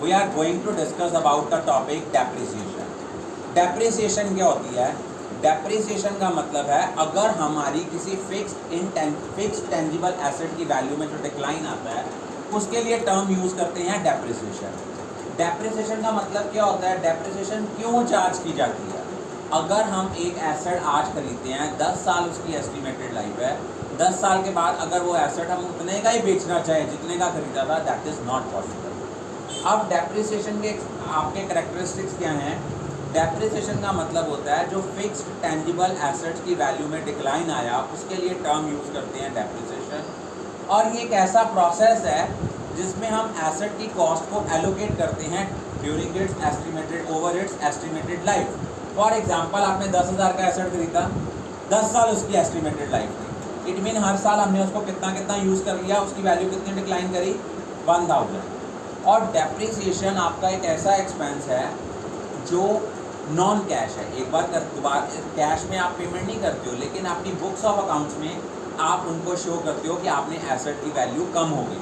We are going to discuss about the topic depreciation. Depreciation क्या होती है? Depreciation का मतलब है अगर हमारी किसी फिक्स्ड टेंजिबल एसेट की वैल्यू में जो डिक्लाइन आता है उसके लिए टर्म यूज करते हैं डेप्रिसिएशन। डेप्रिसिएशन का मतलब क्या होता है? डेप्रिसिएशन क्यों चार्ज की जाती है? अगर हम एक एसेट आज खरीदते हैं, 10 साल उसकी एस्टिमेटेड लाइफ है, 10 साल के बाद अगर वो एसेट हम उतने का ही बेचना चाहें जितने का खरीदा था, दैट इज़ नॉट पॉसिबल। अब डेप्रिसिएशन के आपके कैरेक्टरिस्टिक्स क्या हैं? डेप्रिसिएशन का मतलब होता है जो फिक्स्ड टेंजिबल एसेट्स की वैल्यू में डिक्लाइन आया उसके लिए टर्म यूज़ करते हैं डेप्रिसिएशन। और ये एक ऐसा प्रोसेस है जिसमें हम एसेट की कॉस्ट को एलोकेट करते हैं during its estimated over it's estimated life. For example आपने 10,000 का एसेट खरीदा, 10 साल उसकी एस्टिमेटेड लाइफ थी। इट मीन हर साल हमने उसको कितना कितना यूज़ कर लिया, उसकी वैल्यू कितनी डिक्लाइन करी? 1000। और डेप्रिसिएशन आपका एक ऐसा एक्सपेंस है जो नॉन कैश है। एक बार कैश में आप पेमेंट नहीं करते हो, लेकिन अपनी बुक्स ऑफ अकाउंट्स में आप उनको शो करते हो कि आपने एसेट की वैल्यू कम हो गई।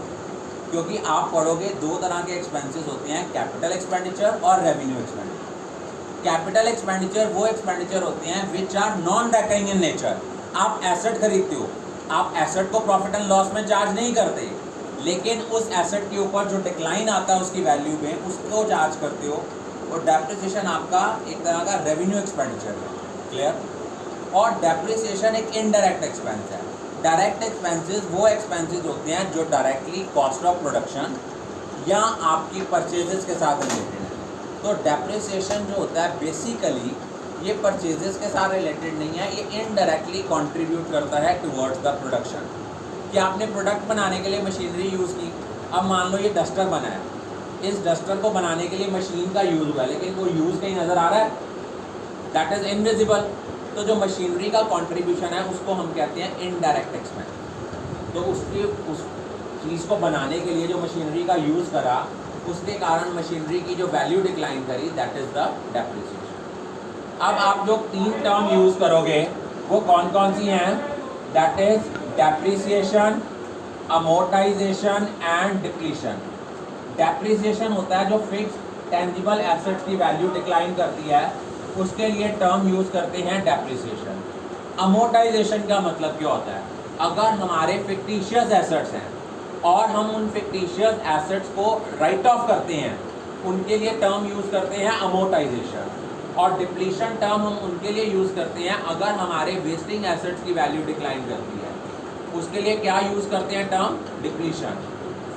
क्योंकि आप पढ़ोगे दो तरह के एक्सपेंसेस होते हैं, कैपिटल एक्सपेंडिचर और रेवेन्यू एक्सपेंडिचर। कैपिटल एक्सपेंडिचर वो एक्सपेंडिचर होते हैं which are non recurring in nature. आप एसेट खरीदते हो, आप एसेट को प्रॉफिट एंड लॉस में चार्ज नहीं करते, लेकिन उस एसेट के ऊपर जो डिक्लाइन आता है उसकी वैल्यू में उसको चार्ज करते हो। और डेप्रिसिएशन आपका एक तरह का रेवेन्यू एक्सपेंडिचर है। क्लियर? और डेप्रिसिएशन एक इनडायरेक्ट एक्सपेंस है। डायरेक्ट एक्सपेंसेस वो एक्सपेंसेस होते हैं जो डायरेक्टली कॉस्ट ऑफ प्रोडक्शन या आपकी परचेजेस के साथ रिलेटेड है। तो डेप्रिसिएशन जो होता है बेसिकली ये परचेजेस के साथ रिलेटेड नहीं है, ये इनडायरेक्टली कंट्रीब्यूट करता है टुवर्ड्स द प्रोडक्शन। कि आपने प्रोडक्ट बनाने के लिए मशीनरी यूज़ की, अब मान लो ये डस्टर बनाया, इस डस्टर को बनाने के लिए मशीन का यूज़ हुआ, लेकिन वो यूज़ कहीं नज़र आ रहा है? That is invisible. तो जो मशीनरी का कंट्रीब्यूशन है उसको हम कहते हैं इनडायरेक्ट एक्सपेंस। तो उस चीज़ को बनाने के लिए जो मशीनरी का यूज़ करा उसके कारण मशीनरी की जो वैल्यू डिक्लाइन करी, दैट इज़ द डेप्रिसिएशन। अब आप जो 3 टर्म यूज़ करोगे वो कौन कौन सी हैं? That is depreciation, amortisation and depletion. Depreciation होता है जो फिक्स्ड टेंजिबल एसेट्स की वैल्यू डिक्लाइन करती है, उसके लिए टर्म यूज़ करते हैं डेप्रिसिएशन। अमोर्टाइजेशन का मतलब क्या होता है? अगर हमारे फिक्टिशियस एसेट्स हैं और हम उन फिक्टिशियस एसेट्स को राइट ऑफ करते हैं, उनके लिए टर्म यूज़ करते हैं अमोर्टाइजेशन। और डिप्लीशन टर्म हम उनके लिए यूज़ करते हैं अगर हमारे वेस्टिंग एसेट्स की वैल्यू डिक्लाइन करती है, उसके लिए क्या यूज़ करते हैं टर्म? डिप्लीशन।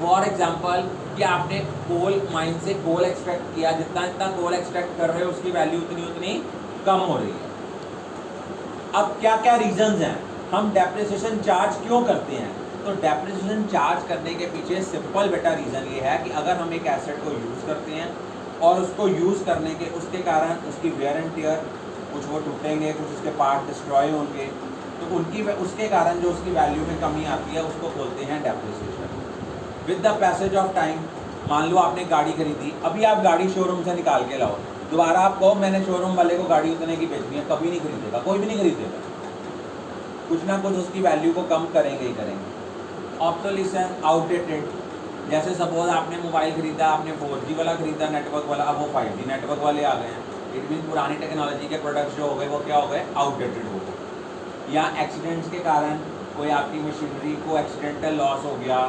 फॉर एग्जांपल कि आपने कोल माइन से कोल एक्सट्रैक्ट किया, जितना जितना कोल एक्सट्रैक्ट कर रहे हो उसकी वैल्यू उतनी उतनी कम हो रही है। अब क्या क्या रीजंस हैं, हम डेप्रिसिएशन चार्ज क्यों करते हैं? तो डेप्रिसिएशन चार्ज करने के पीछे सिंपल बेटा रीज़न ये है कि अगर हम एक एसेट को यूज़ करते हैं और उसको यूज़ करने के उसके कारण उसकी वेयर एंड टियर, कुछ वो टूटेंगे, कुछ उसके पार्ट डिस्ट्रॉय होंगे, तो उनकी उसके कारण जो उसकी वैल्यू में कमी आती है उसको बोलते हैं depreciation. With the passage of time, मान लो आपने गाड़ी खरीदी, अभी आप गाड़ी शोरूम से निकाल के लाओ, दोबारा आप कहो मैंने शोरूम वाले को गाड़ी उतने की बेचनी है, कभी नहीं खरीदेगा, कोई भी नहीं खरीदेगा। कुछ ना कुछ उसकी वैल्यू को कम करेंगे ही करेंगे। ऑब्सोलिसेंस, आउटडेटेड, जैसे सपोज आपने मोबाइल खरीदा, आपने 4G वाला खरीदा नेटवर्क वाला, अब वो 5G नेटवर्क वाले आ गए हैं। इट मीन पुरानी टेक्नोलॉजी के प्रोडक्ट्स जो हो गए वो क्या हो गए? आउटडेटेड हो गए। या एक्सीडेंट्स के कारण कोई आपकी मशीनरी को एक्सीडेंटल लॉस हो गया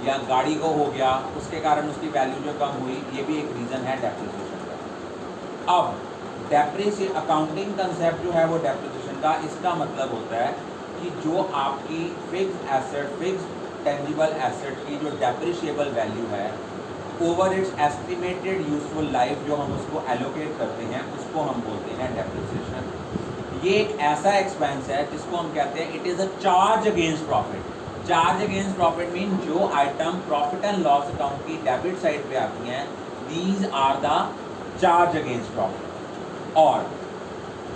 या गाड़ी को हो गया, उसके कारण उसकी वैल्यू जो कम हुई, ये भी एक रीज़न है डेप्रिसिएशन का। अब डेप्रिसिएशन अकाउंटिंग कंसेप्ट जो है वो डेप्रिसिएशन का, इसका मतलब होता है कि जो आपकी fixed asset, fixed tangible asset की जो डेप्रिशिएबल वैल्यू है over it's estimated useful life, जो हम उसको एलोकेट करते हैं, उसको हम बोलते हैं डेप्रिसिएशन। ये एक ऐसा एक्सपेंस है जिसको हम कहते हैं it is a charge against profit. Charge against profit mean जो item profit and loss account की डेबिट साइड पे आती हैं, these are the charge against profit. और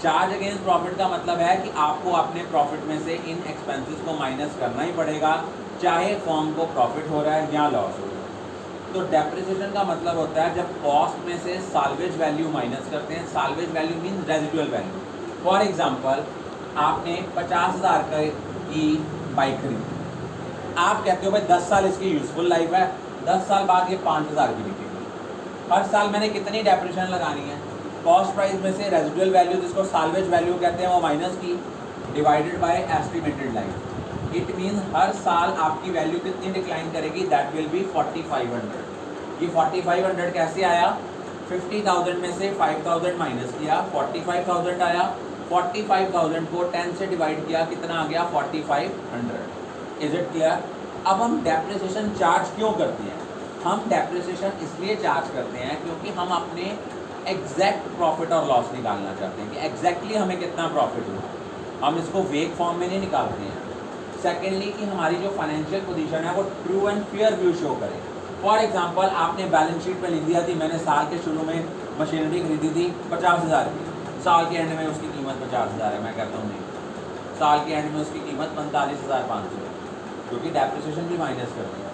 चार्ज अगेंस्ट प्रॉफिट का मतलब है कि आपको अपने प्रॉफिट में से इन एक्सपेंसेस को माइनस करना ही पड़ेगा, चाहे फॉर्म को प्रॉफिट हो रहा है या लॉस हो रहा है। तो डेप्रिसिएशन का मतलब होता है जब कॉस्ट में से साल्वेज वैल्यू माइनस करते हैं। Salvage value mean residual value. For example आपने 50,000 की बाइक खरीदी, आप कहते हो भाई 10 साल इसकी यूजफुल लाइफ है, 10 साल बाद ये 5,000 की बिकेगी। हर साल मैंने कितनी डेप्रिसिएशन लगानी है, कॉस्ट प्राइस में से रेजिडुअल वैल्यू जिसको साल्वेज वैल्यू कहते हैं वो माइनस की, divided by estimated life. It mean हर साल आपकी वैल्यू कितनी डिक्लाइन करेगी, दैट विल बी 4500। ये 4500 कैसे आया, 50,000 में से 5000 माइनस किया, 45,000 आया, 45,000 को 10 से डिवाइड किया, कितना आ गया 4500। Is it clear? अब हम डेप्रिसिएशन चार्ज क्यों करते हैं? हम डेप्रिसिएशन इसलिए चार्ज करते हैं क्योंकि हम अपने एग्जैक्ट प्रॉफिट और लॉस निकालना चाहते हैं कि एग्जैक्टली हमें कितना प्रॉफिट हुआ। हम इसको वेग फॉर्म में नहीं निकालते हैं। सेकेंडली कि हमारी जो फाइनेंशियल पोजीशन है वो true and fair view show करे। फॉर एग्जांपल आपने बैलेंस शीट में लिख दिया थी मैंने साल के शुरू में मशीनरी खरीदी थी 50,000 की, साल के एंड में उसकी कीमत 50,000 है। मैं कहता हूँ नहीं, साल के एंड में उसकी कीमत 45,500 है, क्योंकि डेप्रिसिएशन भी माइनस कर रही है।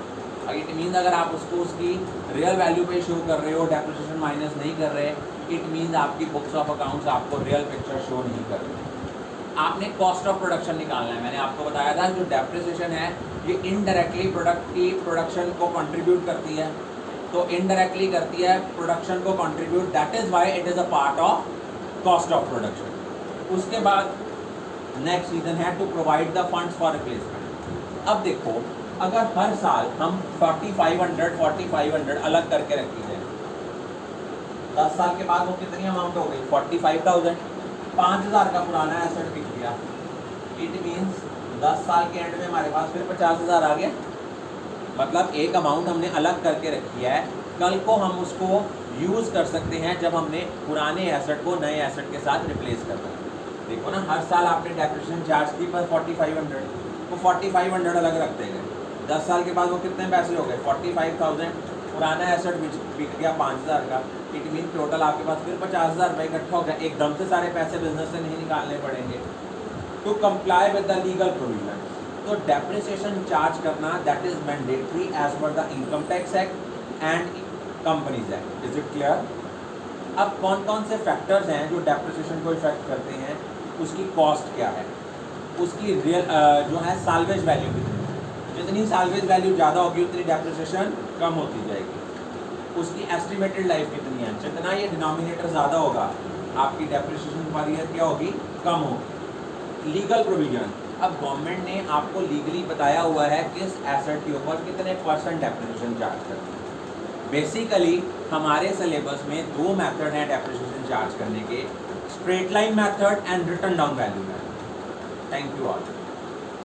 इट मीन्स अगर आप उसको उसकी रियल वैल्यू पे शो कर रहे हो, डेप्रिसिएशन माइनस नहीं कर रहे, इट मीन्स आपकी बुक्स ऑफ अकाउंट्स आपको रियल पिक्चर शो नहीं कर रही। आपने कॉस्ट ऑफ प्रोडक्शन निकालना है। मैंने आपको बताया था जो डेप्रिसिएशन है ये इनडायरेक्टली प्रोडक्ट की प्रोडक्शन को कंट्रीब्यूट करती है, तो इनडायरेक्टली करती है प्रोडक्शन को contribute, that is why it is a part of cost of production. उसके बाद नेक्स्ट रीजन है to provide the funds for replacement. अब देखो अगर हर साल हम 4500 अलग करके रखी जाए, 10 साल के बाद वो कितनी अमाउंट हो गई 45,000, 5,000 का पुराना एसेट बिक गया। इट मीन्स 10 साल के एंड में हमारे पास फिर 50,000 आ गया। मतलब एक अमाउंट हमने अलग करके रखी है, कल को हम उसको यूज़ कर सकते हैं जब हमने पुराने एसेट को नए एसेट के साथ रिप्लेस करना है। देखो ना हर साल आपने डेप्रिसिएशन चार्ज की पर 4500, वो 4500 अलग रखते गए। 10 साल के बाद वो कितने पैसे हो गए 45,000, पुराना एसेट बिक गया 5,000 का। इट मीन टोटल आपके पास फिर 50,000 रुपये इकट्ठा हो गया। एकदम से सारे पैसे बिजनेस से नहीं निकालने पड़ेंगे to comply with the legal provision. तो डेप्रिसिएशन चार्ज करना that is mandatory as per the income tax act and companies act. Is it clear? अब कौन कौन से फैक्टर्स हैं जो डेप्रिसिएशन को इफेक्ट करते हैं, उसकी कॉस्ट क्या है, उसकी रियल जो है साल्वेज वैल्यू कितनी है, जितनी साल्वेज वैल्यू ज़्यादा होगी उतनी डेप्रिसिएशन कम होती जाएगी, उसकी एस्टिमेटेड लाइफ कितनी है, जितना ये डिनोमिनेटर ज़्यादा होगा आपकी डेप्रिसिएशन पीरियड क्या होगी कम होगी। लीगल प्रोविजन, अब गवर्नमेंट ने आपको लीगली बताया हुआ है किस एसेट के ऊपर कितने % डेप्रिसिएशन चार्ज करना है। बेसिकली हमारे सिलेबस में 2 मेथड हैं डेप्रिसिएशन चार्ज करने के, straight line method and return down value method. Thank you all.